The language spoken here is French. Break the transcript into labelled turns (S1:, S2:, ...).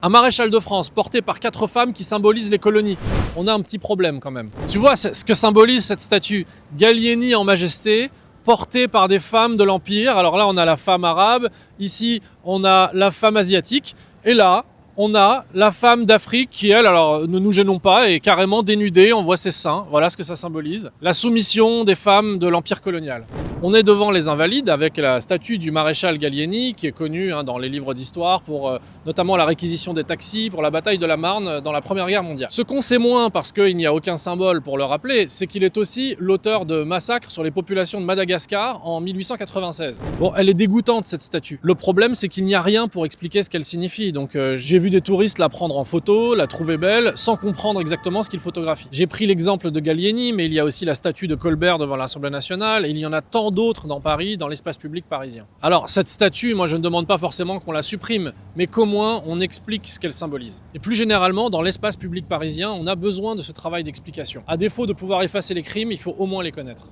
S1: Un maréchal de France porté par 4 femmes qui symbolisent les colonies. On a un petit problème quand même. Tu vois ce que symbolise cette statue? Gallieni en majesté, portée par des femmes de l'Empire. Alors là, on a la femme arabe, ici, on a la femme asiatique, et là, on a la femme d'Afrique qui, elle, alors ne nous gênons pas, est carrément dénudée, on voit ses seins. Voilà ce que ça symbolise. La soumission des femmes de l'Empire colonial. On est devant les Invalides avec la statue du maréchal Gallieni qui est connu dans les livres d'histoire pour notamment la réquisition des taxis, pour la bataille de la Marne dans la Première Guerre mondiale. Ce qu'on sait moins parce qu'il n'y a aucun symbole pour le rappeler, c'est qu'il est aussi l'auteur de massacres sur les populations de Madagascar en 1896. Bon, elle est dégoûtante cette statue. Le problème c'est qu'il n'y a rien pour expliquer ce qu'elle signifie. Donc j'ai vu des touristes la prendre en photo, la trouver belle, sans comprendre exactement ce qu'ils photographient. J'ai pris l'exemple de Gallieni, mais il y a aussi la statue de Colbert devant l'Assemblée nationale, et il y en a tant d'autres dans Paris, dans l'espace public parisien. Alors cette statue, moi je ne demande pas forcément qu'on la supprime, mais qu'au moins on explique ce qu'elle symbolise. Et plus généralement, dans l'espace public parisien, on a besoin de ce travail d'explication. À défaut de pouvoir effacer les crimes, il faut au moins les connaître.